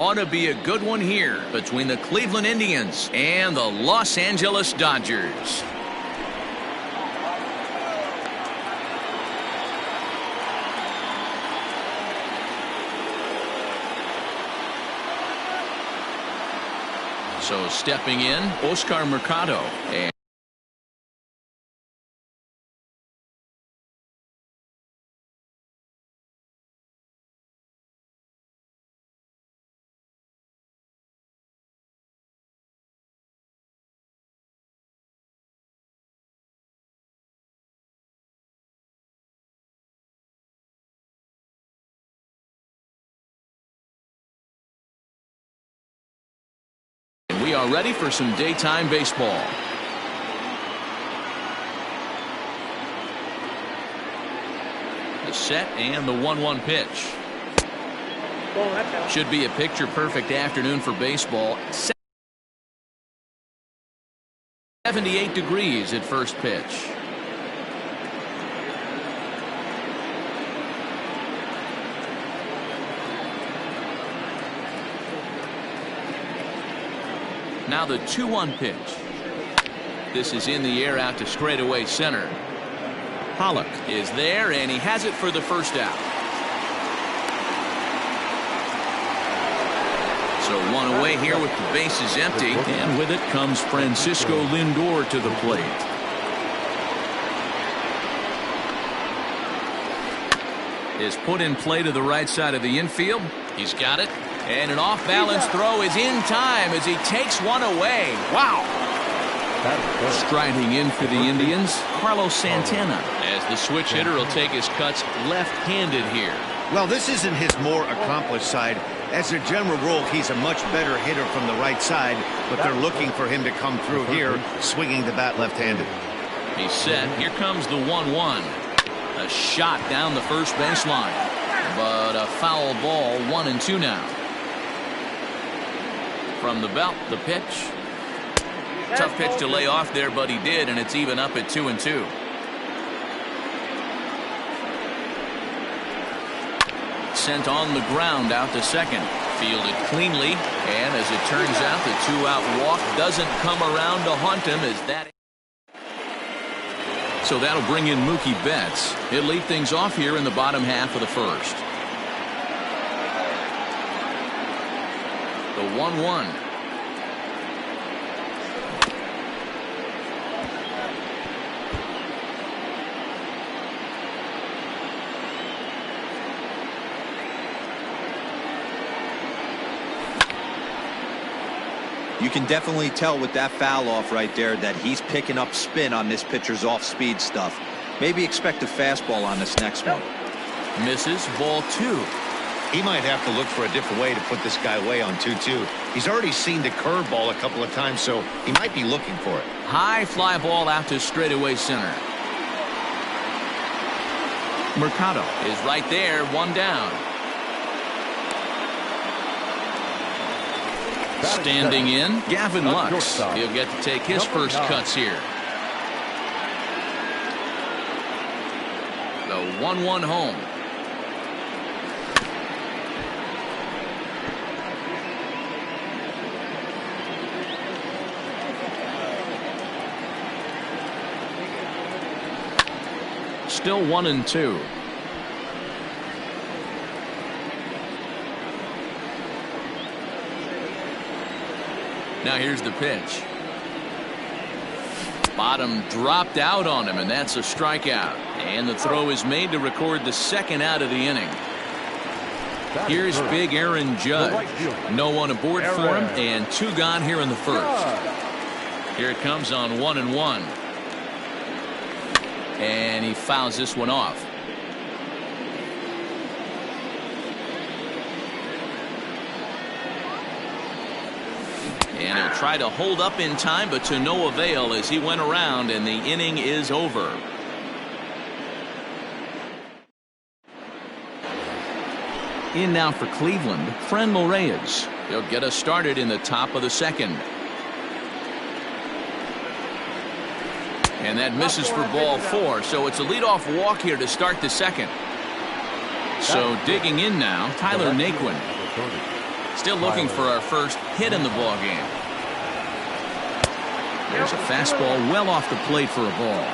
Ought to be a good one here between the Cleveland Indians and the Los Angeles Dodgers. So stepping in, Oscar Mercado. And we are ready for some daytime baseball. The set and the 1-1 pitch. Should be a picture-perfect afternoon for baseball. 78 degrees at first pitch. Now the 2-1 pitch. This is in the air out to straightaway center. Pollock is there, and he has it for the first out. So one away here with the bases empty, and with it comes Francisco Lindor to the plate. Is put in play to the right side of the infield. He's got it. And an off-balance throw is in time as he takes one away. Wow. Striding in for the Indians, Carlos Santana, as the switch hitter will take his cuts left-handed here. Well, this isn't his more accomplished side. As a general rule, he's a much better hitter from the right side, but they're looking for him to come through here, swinging the bat left-handed. He's set. Here comes the 1-1. A shot down the first baseline, but a foul ball. 1-2 now. From the belt, the pitch. Tough pitch to lay off there, but he did, and it's even up at 2-2. Sent on the ground out to second. Fielded cleanly, and as it turns out, the two-out walk doesn't come around to haunt him as that. So that'll bring in Mookie Betts. He'll lead things off here in the bottom half of the first. The 1-1. You can definitely tell with that foul off right there that he's picking up spin on this pitcher's off-speed stuff. Maybe expect a fastball on this next one. Misses, ball 2. He might have to look for a different way to put this guy away on 2-2. He's already seen the curveball a couple of times, so he might be looking for it. High fly ball out to straightaway center. Mercado is right there, one down. Standing in, Gavin Lux. He'll get to take his first cuts here. The 1-1 home. Still 1-2. Now here's the pitch. Bottom dropped out on him, and that's a strikeout. And the throw is made to record the second out of the inning. Here's big Aaron Judge. No one aboard for him, and 2 gone here in the first. Here it comes on 1-1. And he fouls this one off. And he'll try to hold up in time, but to no avail as he went around, and the inning is over. In now for Cleveland, Franmil Reyes. He'll get us started in the top of the second. And that misses for ball 4, so it's a leadoff walk here to start the second. So digging in now, Tyler Naquin. Still looking for our first hit in the ball game. There's a fastball well off the plate for a ball.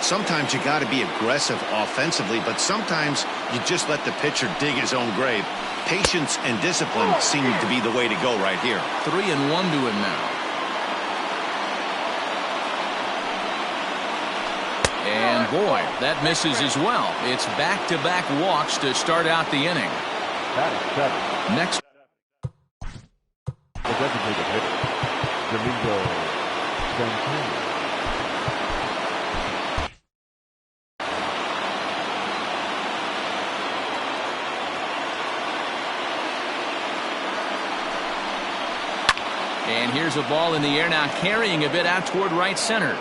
Sometimes you got to be aggressive offensively, but sometimes you just let the pitcher dig his own grave. Patience and discipline seem to be the way to go right here. 3-1 to him now. And boy, that misses as well. It's back-to-back walks to start out the inning. That is 7. Next. The designated hitter, Domingo Santana. And here's a ball in the air now, carrying a bit out toward right center.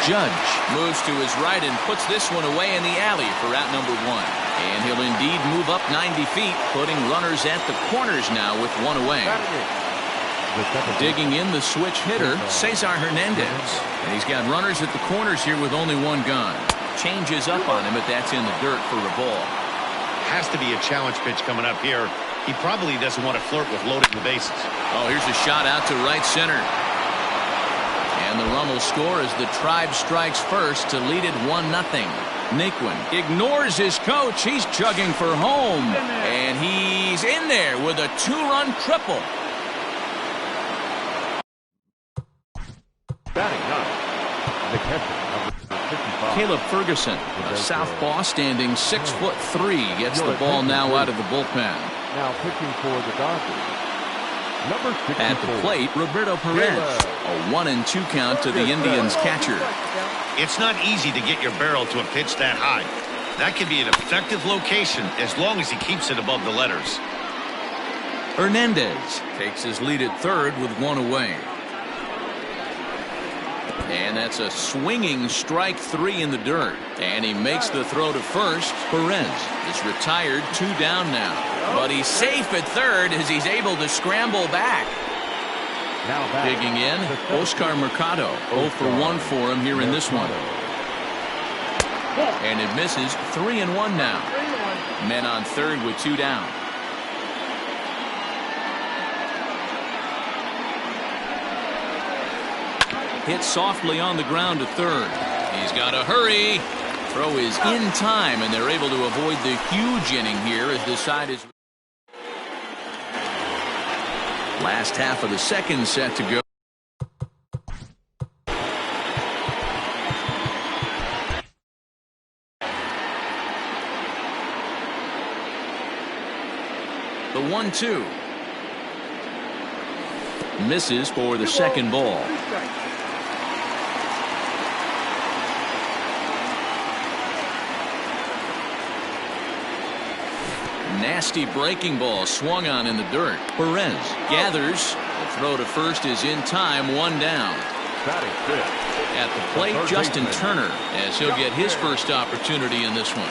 Judge moves to his right and puts this one away in the alley for out number 1. And he'll indeed move up 90 feet, putting runners at the corners now with 1 away. Digging in the switch hitter, Cesar Hernandez. And he's got runners at the corners here with only 1 gone. Changes up on him, but that's in the dirt for a ball. Has to be a challenge pitch coming up here. He probably doesn't want to flirt with loading the bases. Oh, here's a shot out to right center. And the run will score as the Tribe strikes first to lead it 1-0. Naquin ignores his coach. He's chugging for home. And he's in there with a 2-run triple. Batting ninth, the catcher, number 55. Caleb Ferguson, a southpaw standing 6'3", gets the ball now out of the bullpen. Now pitching for the Dodgers. Number 64. At the plate, Roberto Perez. A 1-2 count to the Indians catcher. It's not easy to get your barrel to a pitch that high. That can be an effective location as long as he keeps it above the letters. Hernandez takes his lead at third with 1 away. And that's a swinging strike 3 in the dirt. And he makes the throw to first. Perez is retired, 2 down now. But he's safe at third as he's able to scramble back. Now digging in, Oscar Mercado. 0 for 1 for him here in this one. And it misses. 3-1 now. Men on third with 2 down. Hit softly on the ground to third. He's got to hurry. Throw is in time, and they're able to avoid the huge inning here as the side is. Last half of the second set to go. The 1-2. Misses for the second ball. Nasty breaking ball swung on in the dirt. Perez gathers. The throw to first is in time. 1 down. At the plate, Justin Turner, as he'll get his first opportunity in this one.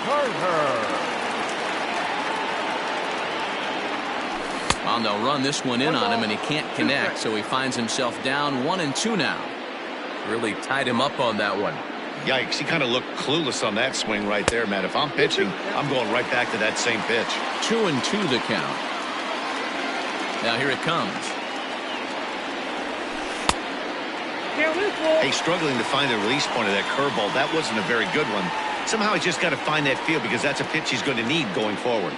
And they'll run this one in on him, and he can't connect, so he finds himself down 1-2 now. Really tied him up on that one. Yikes, he kind of looked clueless on that swing right there, man. If I'm pitching, I'm going right back to that same pitch. 2-2 the count. Now here it comes. Hey, struggling to find the release point of that curveball. That wasn't a very good one. Somehow he's just got to find that feel because that's a pitch he's going to need going forward.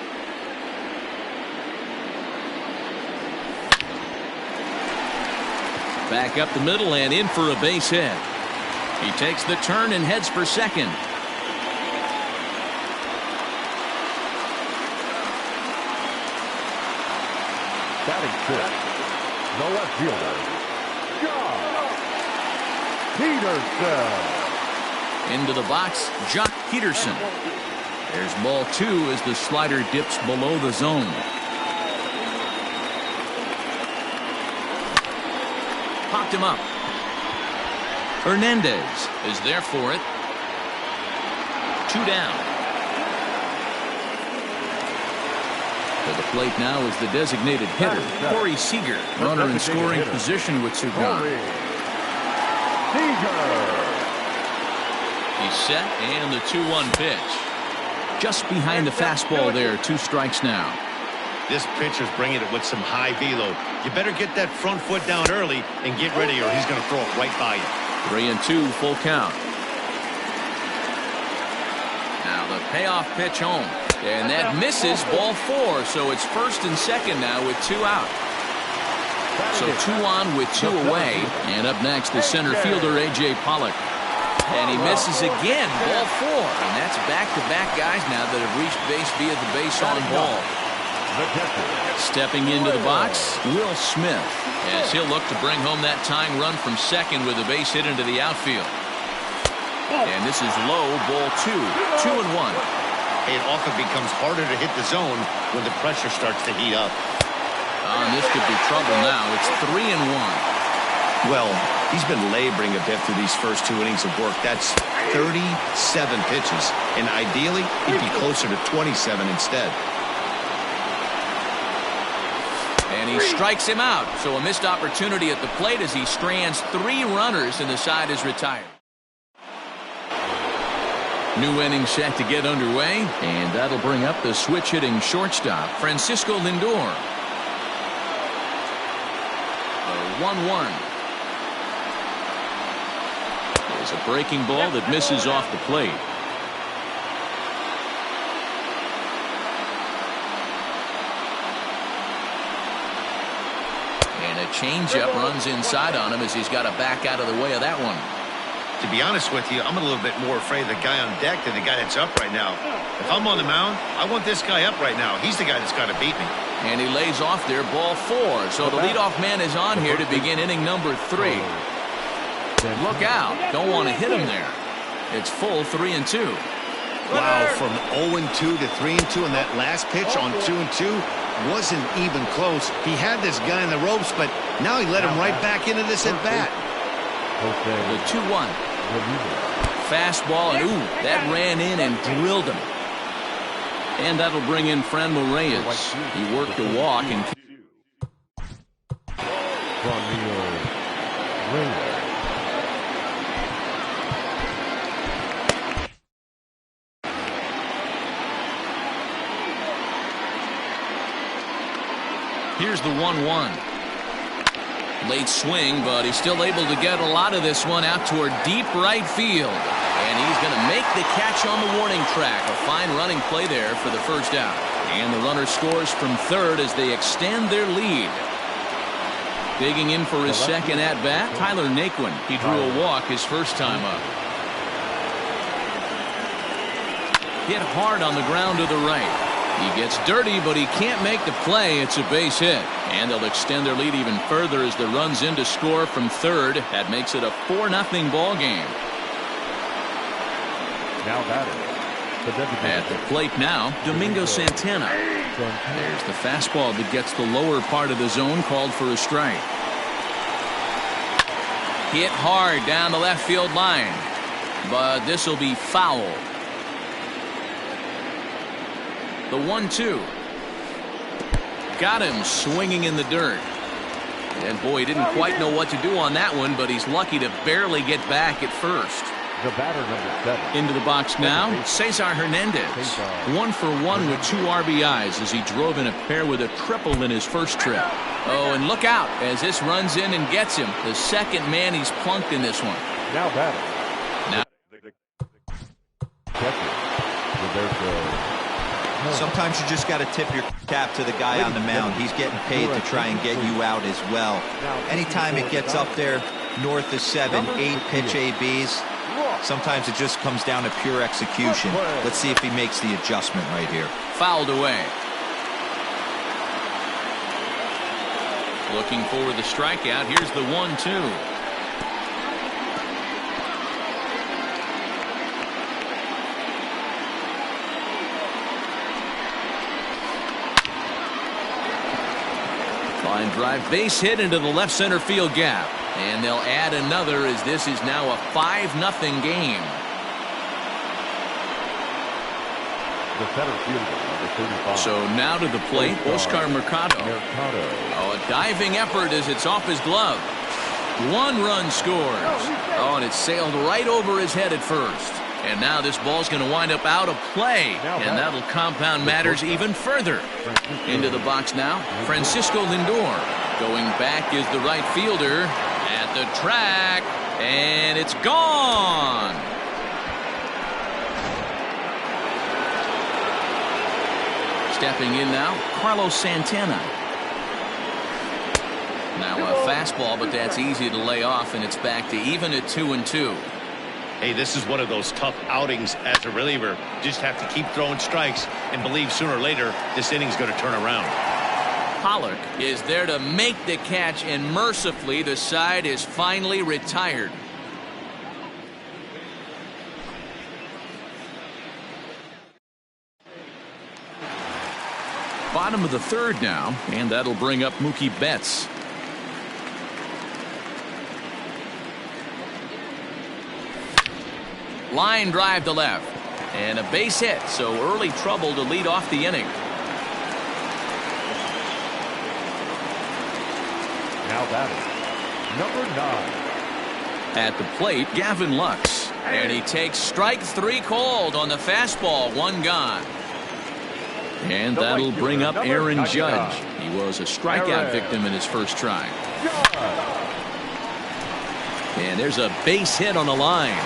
Back up the middle and in for a base hit. He takes the turn and heads for second. Batting fifth, the left fielder, Peterson. Into the box, Jock Peterson. There's ball 2 as the slider dips below the zone. Popped him up. Hernandez is there for it. 2 down. To the plate now is the designated hitter, Corey Seager. Runner in scoring position with 2 gone. He's set, and the 2-1 pitch. Just behind the fastball there, 2 strikes now. This pitcher's bringing it with some high velo. You better get that front foot down early and get ready, or he's going to throw it right by you. 3-2, full count. Now the payoff pitch home. And that misses, ball 4. So it's first and second now with 2 out. So 2 on with 2 away. And up next, the center fielder, A.J. Pollock. And he misses again, ball 4. And that's back-to-back guys now that have reached base via the base on ball. Stepping into the box, Will Smith, as he'll look to bring home that tying run from second with a base hit into the outfield. And this is low, ball 2. 2-1. It often becomes harder to hit the zone when the pressure starts to heat up. And this could be trouble now. It's 3-1. Well, he's been laboring a bit through these first 2 innings of work. That's 37 pitches, and ideally, he'd be closer to 27 instead. And he strikes him out. So a missed opportunity at the plate as he strands 3 runners and the side is retired. New inning set to get underway, and that'll bring up the switch-hitting shortstop, Francisco Lindor. The 1-1. There's a breaking ball that misses off the plate. And a changeup runs inside on him as he's got to back out of the way of that one. To be honest with you, I'm a little bit more afraid of the guy on deck than the guy that's up right now. If I'm on the mound, I want this guy up right now. He's the guy that's got to beat me. And he lays off there, ball 4. So the leadoff man is on here to begin inning number 3. Look out. Don't want to hit him there. It's full 3-2. Wow, from 0-2 to 3-2 in that last pitch on 2-2 wasn't even close. He had this guy in the ropes, but now he let him right back into this at bat. The 2-1. Fastball, and ooh, that ran in and drilled him. And that'll bring in Franmil Reyes. He worked a walk and here's the 1-1. Late swing, but he's still able to get a lot of this one out toward deep right field. And he's going to make the catch on the warning track. A fine running play there for the first out. And the runner scores from third as they extend their lead. Digging in for his second at-bat, Tyler Naquin. He drew a walk his first time up. Hit hard on the ground to the right. He gets dirty, but he can't make the play. It's a base hit. And they'll extend their lead even further as the run's in to score from third. That makes it a 4-0 ball game. Now batting. At the plate now, Domingo Santana. There's the fastball that gets the lower part of the zone, called for a strike. Hit hard down the left field line, but this will be foul. The 1-2. Got him swinging in the dirt. And boy, he didn't quite know what to do on that one, but he's lucky to barely get back at first. The batter, number 7. Into the box now, Cesar Hernandez. 1 for 1 with 2 RBIs as he drove in a pair with a triple in his first trip. Oh, and look out as this runs in and gets him. The second man he's plunked in this one. Now batting. Now. Sometimes you just got to tip your cap to the guy on the mound. He's getting paid to try and get you out as well. Anytime it gets up there north of 7, 8 pitch ABs, sometimes it just comes down to pure execution. Let's see if he makes the adjustment right here. Fouled away. Looking for the strikeout. Here's the 1-2. Line drive, base hit into the left center field gap. And they'll add another as this is now a 5-0 game. The center fielder, number 35. So now to the plate, Oscar Mercado. Oh, a diving effort as it's off his glove. 1 run scores. Oh, and it sailed right over his head at first. And now this ball's going to wind up out of play. And that'll compound matters even further. Into the box now, Francisco Lindor. Going back is the right fielder at the track. And it's gone. Stepping in now, Carlos Santana. Now a fastball, but that's easy to lay off, and it's back to even at 2-2. Hey, this is one of those tough outings as a reliever. Just have to keep throwing strikes and believe sooner or later this inning's going to turn around. Pollock is there to make the catch, and mercifully the side is finally retired. Bottom of the third now, and that'll bring up Mookie Betts. Line drive to left, and a base hit, so early trouble to lead off the inning. Now batting, number 9. At the plate, Gavin Lux, and he takes strike 3 called on the fastball, 1 gone. And that'll bring up Aaron Judge. He was a strikeout victim in his first try. And there's a base hit on the line.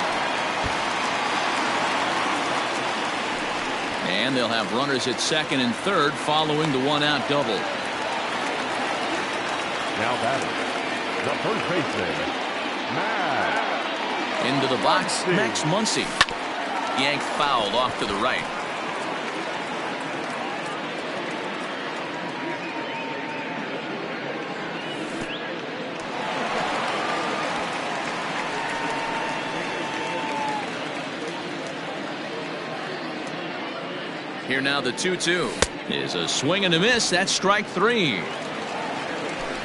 And they'll have runners at second and third following the 1-out double. Now batting, the first baseman, Max. Into the box, Max Muncy. Yanked fouled off to the right. Here now the 2-2 is a swing and a miss. That's strike 3.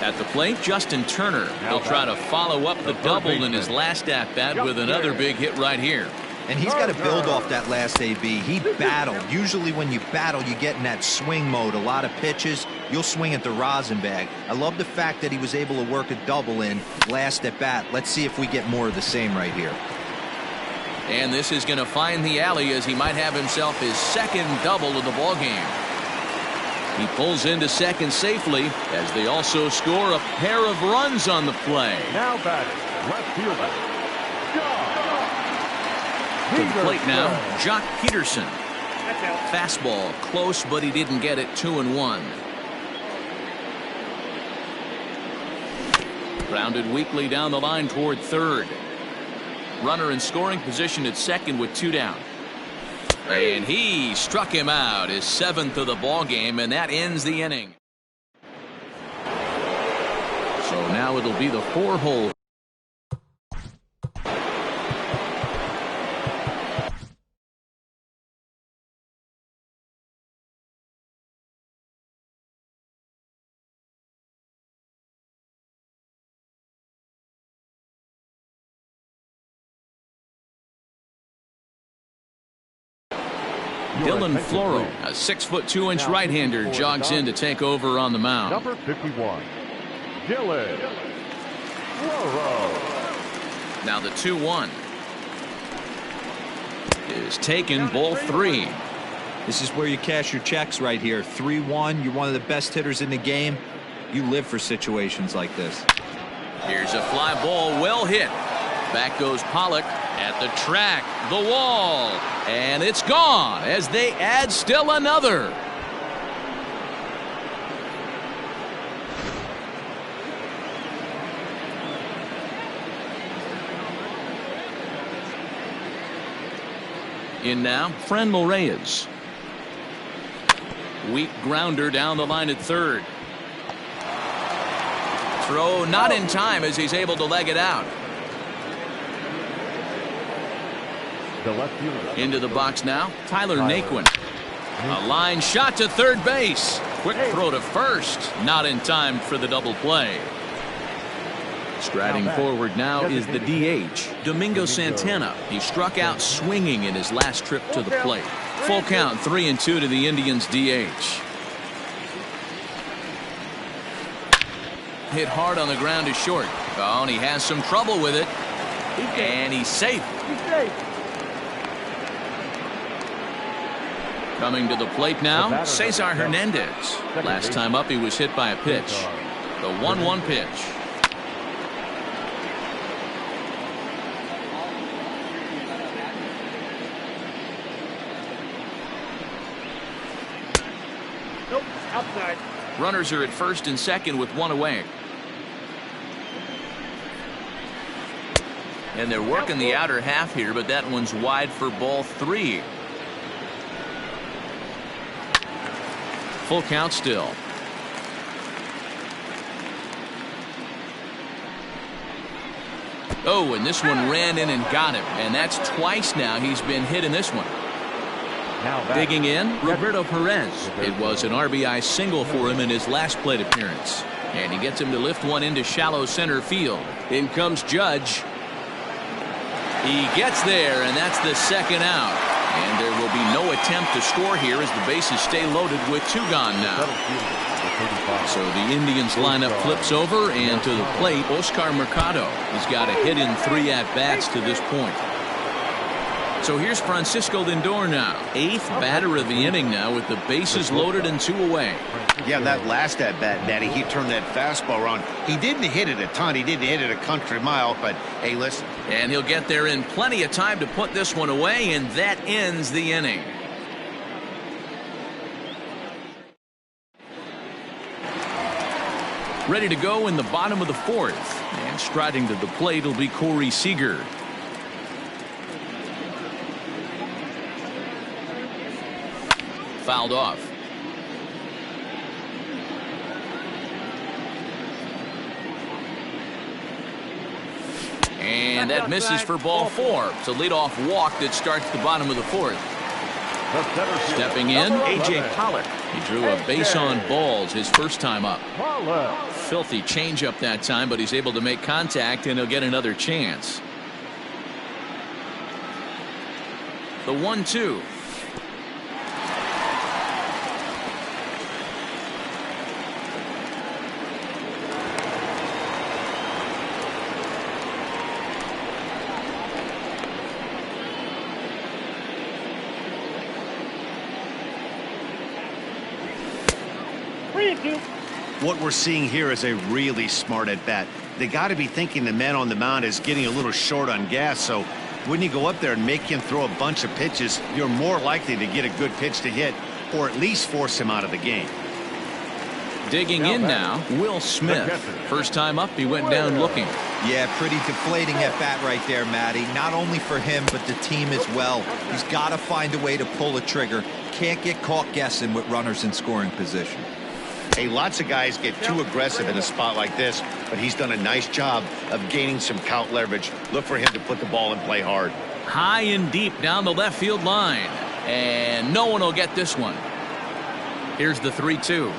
At the plate, Justin Turner. He'll try to follow up the double in his last at-bat with another big hit right here. And he's got to build off that last AB. He battled. Usually when you battle, you get in that swing mode. A lot of pitches, you'll swing at the rosin bag. I love the fact that he was able to work a double in last at bat. Let's see if we get more of the same right here. And this is going to find the alley as he might have himself his second double of the ballgame. He pulls into second safely as they also score a pair of runs on the play. Now batting, left fielder, to the plate now, Jock Peterson. Fastball close, but he didn't get it. 2-1. Grounded weakly down the line toward third. Runner in scoring position at second with 2 down. And he struck him out, his 7th of the ball game, and that ends the inning. So now it'll be the 4-hole. Dylan Floro, a 6'2" right-hander, jogs in to take over on the mound. Number 51, Dylan Floro. Now the 2-1 is taken, ball 3. This is where you cash your checks right here. 3-1. You're one of the best hitters in the game. You live for situations like this. Here's a fly ball, well hit. Back goes Pollock at the track, the wall, and it's gone as they add still another. In now, Franmil Reyes. Weak grounder down the line at third. Throw not in time as he's able to leg it out. The left fielder. Into the box now, Tyler Naquin. A line shot to third base. Quick throw to first. Not in time for the double play. Striding forward now is the DH, Domingo Santana. He struck out swinging in his last trip to the plate. Full count, 3-2 to the Indians' DH. Hit hard on the ground to short. Oh, and he has some trouble with it. And he's safe. Coming to the plate now, Cesar Hernandez. Last time up, he was hit by a pitch. The 1-1 pitch. Nope, outside. Runners are at first and second with one away. And they're working the outer half here, but that one's wide for ball 3. Full count still. Oh, and this one ran in and got him. And that's twice now he's been hit in this one. Digging in, Roberto Perez. It was an RBI single for him in his last plate appearance. And he gets him to lift one into shallow center field. In comes Judge. He gets there, and that's the second out. And there will be no attempt to score here as the bases stay loaded with 2 gone now. So the Indians lineup flips over, and to the plate, Oscar Mercado. He's got a hit in 3 at-bats to this point. So here's Francisco Lindor now. 8th batter of the inning now with the bases loaded and 2 away. Yeah, that last at-bat, Natty, he turned that fastball around. He didn't hit it a ton. He didn't hit it a country mile, but hey, listen. And he'll get there in plenty of time to put this one away, and that ends the inning. Ready to go in the bottom of the 4th. And striding to the plate will be Corey Seager. Fouled off. And that misses for ball 4. It's a leadoff walk that starts the bottom of the 4th. Stepping in, A.J. Pollock. He drew a base on balls his first time up. Filthy changeup that time, but he's able to make contact, and he'll get another chance. The 1-2. What we're seeing here is a really smart at-bat. They got to be thinking the man on the mound is getting a little short on gas, so when you go up there and make him throw a bunch of pitches, you're more likely to get a good pitch to hit or at least force him out of the game. Digging in now, Will Smith. First time up, he went down looking. Yeah, pretty deflating at bat right there, Matty. Not only for him, but the team as well. He's got to find a way to pull a trigger. Can't get caught guessing with runners in scoring position. Hey, lots of guys get too aggressive in a spot like this, but he's done a nice job of gaining some count leverage. Look for him to put the ball and play hard. High and deep down the left field line. And no one will get this one. Here's the 3-2.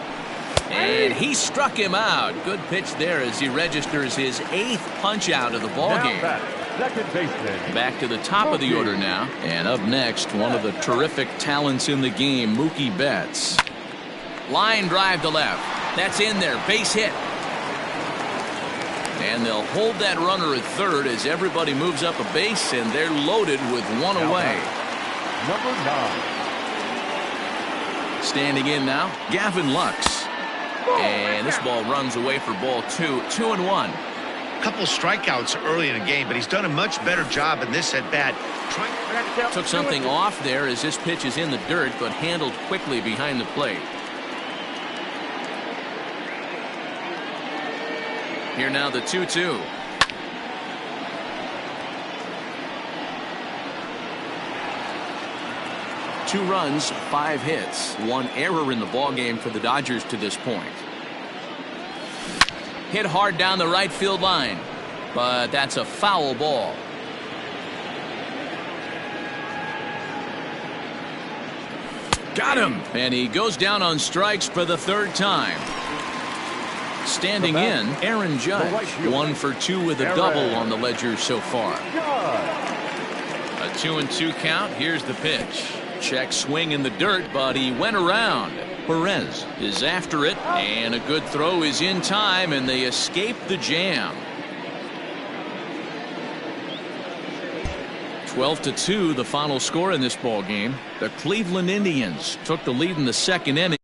And he struck him out. Good pitch there as he registers his 8th punch out of the ball game. Back to the top of the order now. And up next, one of the terrific talents in the game, Mookie Betts. Line drive to left. That's in there. Base hit. And they'll hold that runner at third as everybody moves up a base, and they're loaded with 1 away. Number 9. Standing in now, Gavin Lux. And this ball runs away for ball 2. 2-1. Couple strikeouts early in the game, but he's done a much better job in this at-bat. Took something off there as this pitch is in the dirt, but handled quickly behind the plate. Here now the 2-2. Two runs, 5 hits, 1 error in the ballgame for the Dodgers to this point. Hit hard down the right field line, but that's a foul ball. Got him, and he goes down on strikes for the 3rd time. Standing in, Aaron Judge, 1 for 2 with a double on the ledger so far. A 2-2 count. Here's the pitch. Check swing in the dirt, but he went around. Perez is after it, and a good throw is in time, and they escape the jam. 12-2 the final score in this ball game. The Cleveland Indians took the lead in the second inning.